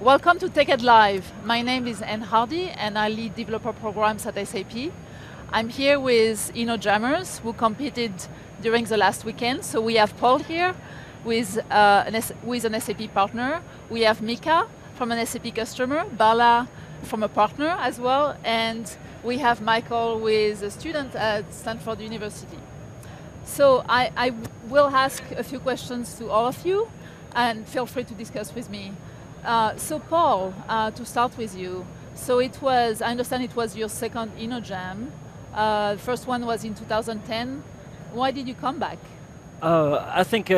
Welcome to TechEd Live. My name is Anne Hardy and I lead developer programs at SAP. I'm here with InnoJammers who competed during the last weekend. So we have Paul here with an SAP partner. We have Mika from an SAP customer, Bala from a partner as well, and we have Michael with a student at Stanford University. So I will ask a few questions to all of you and feel free to discuss with me. So Paul, to start with you, so it was, I understand it was your second InnoJam. The first one was in 2010. Why did you come back? I think,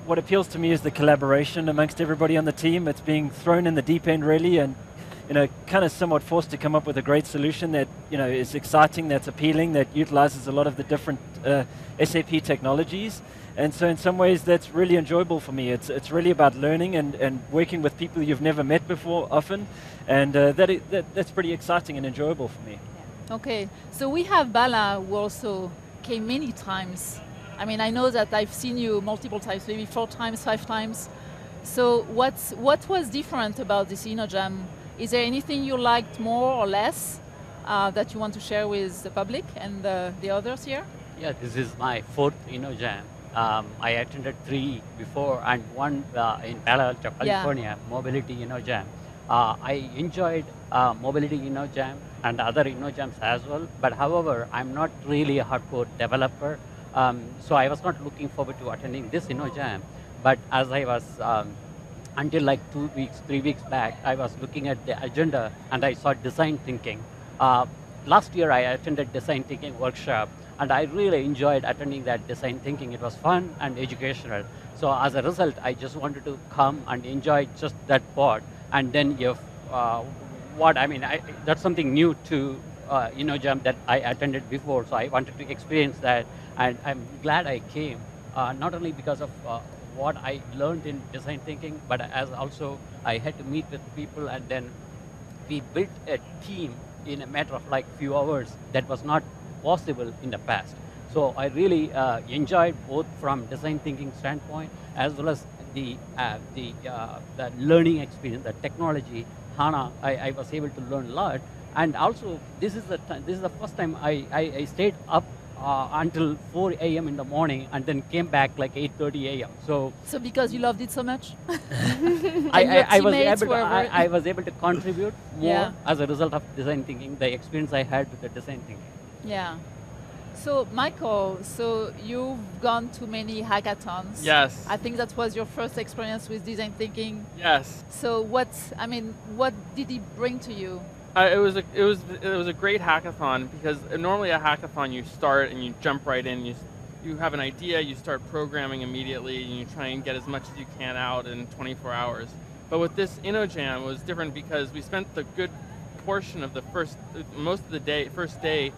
what appeals to me is the collaboration amongst everybody on the team. It's being thrown in the deep end really, and kind of somewhat forced to come up with a great solution that is exciting, that's appealing, that utilizes a lot of the different SAP technologies. And so in some ways that's really enjoyable for me. It's really about learning and working with people you've never met before often, and that's pretty exciting and enjoyable for me. Yeah. Okay, so we have Bala who also came many times. I mean, I know that I've seen you multiple times, maybe 4 times, 5 times. So what was different about this InnoJam? Is there anything you liked more or less that you want to share with the public and the others here? Yeah, this is my 4th InnoJam. I attended 3 before and 1 in Bala, California, Mobility InnoJam. I enjoyed Mobility InnoJam and other InnoJams as well, but however, I'm not really a hardcore developer, so I was not looking forward to attending this InnoJam. But as I was, until like 2 weeks, 3 weeks back, I was looking at the agenda and I saw design thinking. Last year I attended design thinking workshop, and I really enjoyed attending that design thinking. It was fun and educational. So as a result, I just wanted to come and enjoy just that part. And then if, that's something new to InnoJam that I attended before. So I wanted to experience that. And I'm glad I came, not only because of what I learned in design thinking, but as also I had to meet with people, and then we built a team in a matter of like few hours that was not possible in the past. So I really enjoyed both from design thinking standpoint as well as the learning experience, the technology. HANA, I was able to learn a lot, and also this is the first time I stayed up until 4 a.m. in the morning and then came back like 8:30 a.m. So because you loved it so much? I was able to contribute more as a result of design thinking, the experience I had with the design thinking. Yeah. So Michael, so you've gone to many hackathons. Yes. I think that was your first experience with design thinking. Yes. So what did it bring to you? It was a great hackathon, because normally a hackathon you start and you jump right in. You have an idea, you start programming immediately, and you try and get as much as you can out in 24 hours. But with this InnoJam, it was different because we spent the good portion of the first day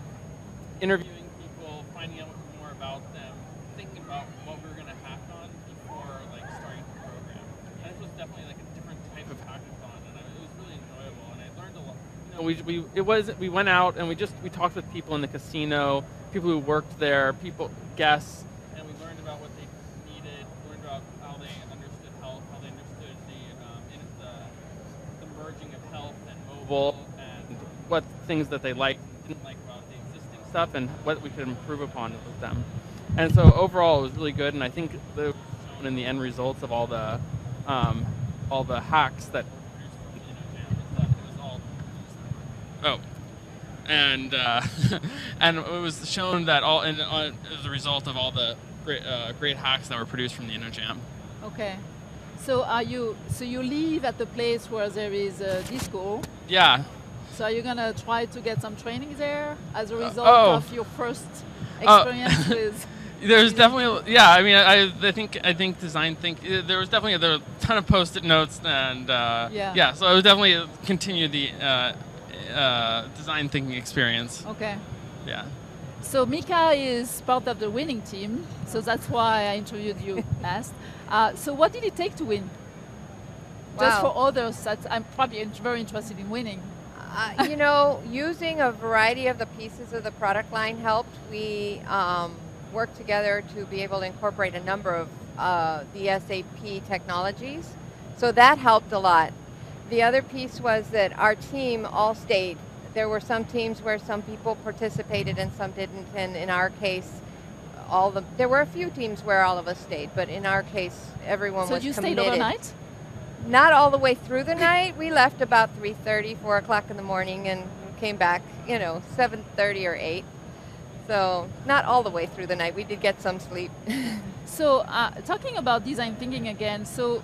interviewing people, finding out more about them, thinking about what we were going to hack on before starting the program. And this was definitely like a different type of hackathon, and it was really enjoyable, and I learned a lot. We went out and we talked with people in the casino, people who worked there, guests, and we learned about what they needed, learned about how they understood health, how they understood the merging of health and mobile, and what things that they liked and didn't like about the existing stuff, and what we could improve upon with them. And so overall, it was really good, and I think the shown in the end results of all the hacks that produced from the InnoJam is that it was all and it was shown that as a result of all the great hacks that were produced from the InnoJam. Okay. So you live at the place where there is a disco? Yeah. So are you gonna try to get some training there as a result of your first experience with? There's definitely, yeah. I mean, I think design there was definitely a ton of post-it notes, and yeah. So I would definitely continue the design thinking experience. Okay. Yeah. So Mika is part of the winning team, so that's why I interviewed you last. So what did it take to win? Wow. Just for others, I'm probably very interested in winning. Using a variety of the pieces of the product line helped. We worked together to be able to incorporate a number of the SAP technologies. So that helped a lot. The other piece was that our team all stayed. There were some teams where some people participated and some didn't, and in our case, there were a few teams where all of us stayed, but in our case, everyone was committed. So you stayed overnight? Not all the way through the night. We left about 3:30, 4 o'clock in the morning, and came back, 7:30 or 8. So not all the way through the night. We did get some sleep. So talking about design thinking again, so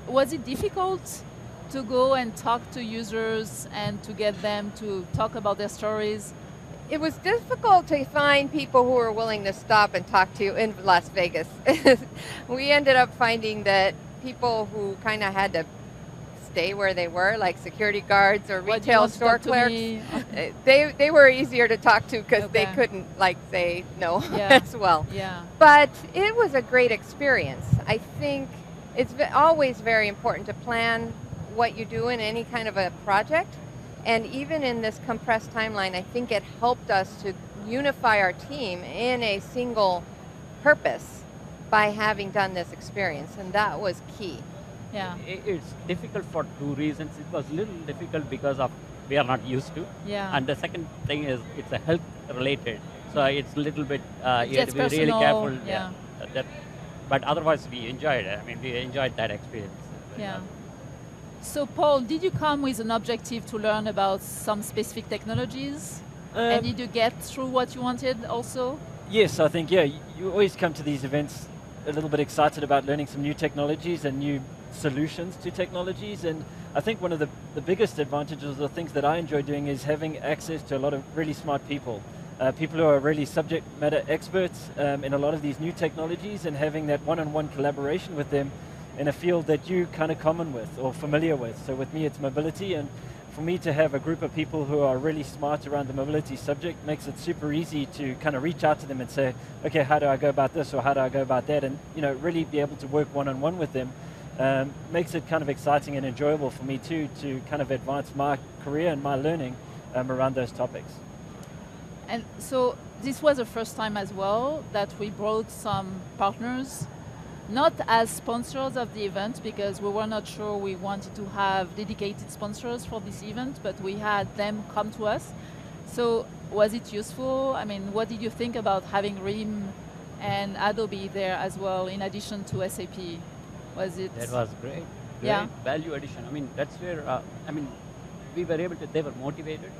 was it difficult to go and talk to users and to get them to talk about their stories? It was difficult to find people who were willing to stop and talk to you in Las Vegas. We ended up finding that people who kind of had to stay where they were, like security guards or retail store clerks, they were easier to talk to because they couldn't say no as well. Yeah. But it was a great experience. I think it's always very important to plan what you do in any kind of a project. And even in this compressed timeline, I think it helped us to unify our team in a single purpose by having done this experience, and that was key. Yeah. It's difficult for two reasons. It was a little difficult because of we are not used to. Yeah. And the second thing is it's a health related, so it's a little bit you have to be personal, really careful. Yeah. But otherwise, we enjoyed it. I mean, we enjoyed that experience. Yeah. So Paul, did you come with an objective to learn about some specific technologies? And did you get through what you wanted also? Yes, I think, you always come to these events a little bit excited about learning some new technologies and new solutions to technologies. And I think one of the biggest advantages or things that I enjoy doing is having access to a lot of really smart people. People who are really subject matter experts in a lot of these new technologies, and having that one-on-one collaboration with them in a field that you kind of common with or familiar with. So with me, it's mobility, and for me to have a group of people who are really smart around the mobility subject makes it super easy to kind of reach out to them and say, okay, how do I go about this or how do I go about that? And really be able to work one-on-one with them makes it kind of exciting and enjoyable for me too, to kind of advance my career and my learning around those topics. And so this was the first time as well that we brought some partners, not as sponsors of the event, because we were not sure we wanted to have dedicated sponsors for this event, but we had them come to us. So was it useful? I mean, what did you think about having RIM and Adobe there as well, in addition to SAP? Was it? That was great. Great value addition. I mean, that's where, we were able to, they were motivated,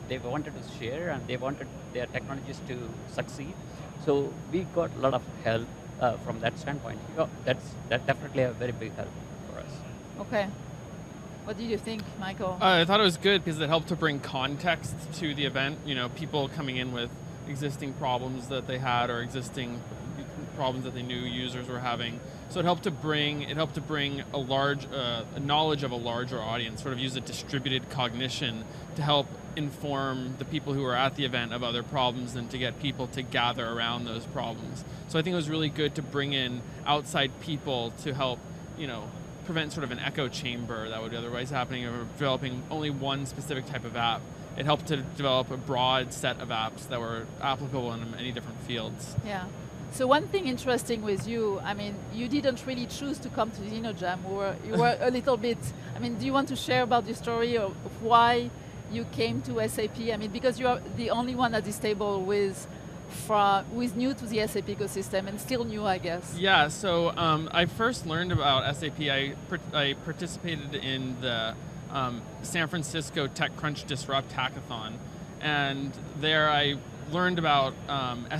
they wanted to share and they wanted their technologies to succeed. So we got a lot of help from that standpoint. That's definitely a very big help for us. Okay. What did you think, Michael? I thought it was good because it helped to bring context to the event. People coming in with existing problems that they had or existing problems that they knew users were having. So it helped to bring a large a knowledge of a larger audience, sort of use a distributed cognition to help inform the people who were at the event of other problems and to get people to gather around those problems. So I think it was really good to bring in outside people to help, prevent sort of an echo chamber that would be otherwise happening of developing only one specific type of app. It helped to develop a broad set of apps that were applicable in many different fields. Yeah. So one thing interesting with you, I mean, you didn't really choose to come to the InnoJam. You were a little bit, do you want to share about the story of why you came to SAP? I mean, because you are the only one at this table who is new to the SAP ecosystem and still new, I guess. Yeah, so I first learned about SAP, I participated in the San Francisco TechCrunch Disrupt Hackathon. And there I learned about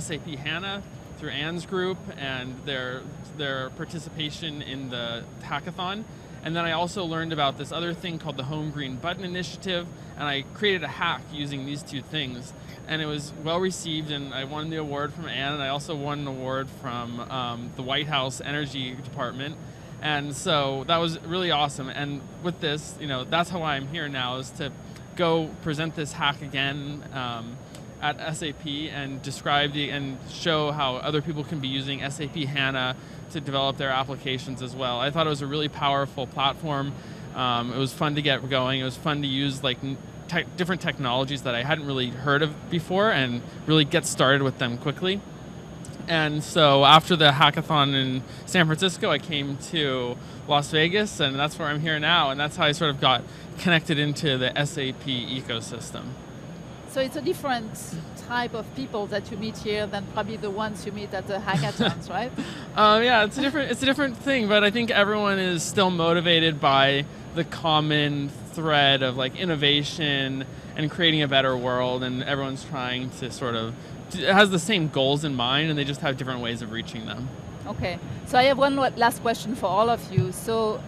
SAP HANA through Anne's group and their participation in the hackathon. And then I also learned about this other thing called the Home Green Button Initiative, and I created a hack using these two things. And it was well received, and I won the award from Anne, and I also won an award from the White House Energy Department. And so that was really awesome. And with this, that's how I'm here now, is to go present this hack again at SAP and describe and show how other people can be using SAP HANA to develop their applications as well. I thought it was a really powerful platform. It was fun to get going. It was fun to use different technologies that I hadn't really heard of before and really get started with them quickly. And so after the hackathon in San Francisco, I came to Las Vegas, and that's where I'm here now. And that's how I sort of got connected into the SAP ecosystem. So it's a different type of people that you meet here than probably the ones you meet at the hackathons, right? Yeah, it's a different thing, but I think everyone is still motivated by the common thread of like innovation and creating a better world, and everyone's trying to sort of has the same goals in mind, and they just have different ways of reaching them. Okay, so I have one last question for all of you. So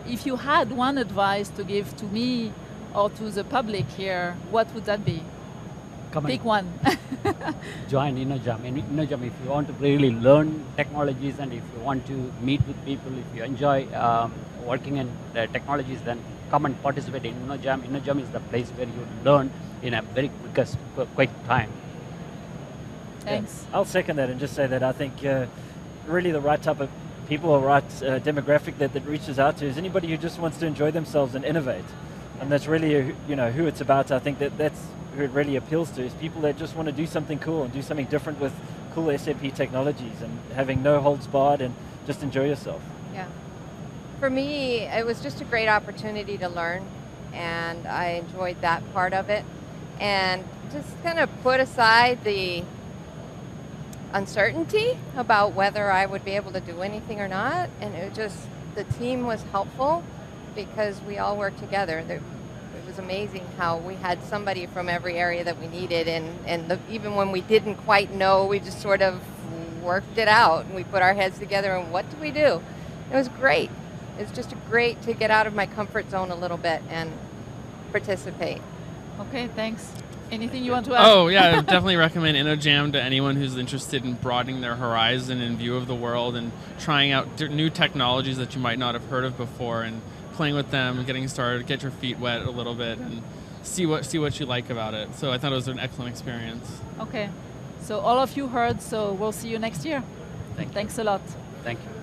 if you had one advice to give to me or to the public here, what would that be? Pick one. Join InnoJam. In InnoJam, if you want to really learn technologies and if you want to meet with people, if you enjoy working in the technologies, then come and participate in InnoJam. InnoJam is the place where you learn in a very quick time. Thanks. Yeah, I'll second that and just say that I think really the right type of people or right demographic that reaches out to is anybody who just wants to enjoy themselves and innovate. And that's really who it's about. I think that's who it really appeals to, is people that just want to do something cool and do something different with cool SAP technologies and having no holds barred and just enjoy yourself. Yeah. For me, it was just a great opportunity to learn, and I enjoyed that part of it. And just kind of put aside the uncertainty about whether I would be able to do anything or not, and it just, the team was helpful because we all worked together. It was amazing how we had somebody from every area that we needed, and even when we didn't quite know, we just sort of worked it out, and we put our heads together, and what do we do? It was great. It's just great to get out of my comfort zone a little bit and participate. Okay, thanks. Anything you want to add? Oh, yeah, I definitely recommend InnoJam to anyone who's interested in broadening their horizon and view of the world and trying out new technologies that you might not have heard of before, and playing with them, getting started, get your feet wet a little bit, and see what you like about it. So I thought it was an excellent experience. Okay, so all of you heard, so we'll see you next year. Thanks a lot. Thank you.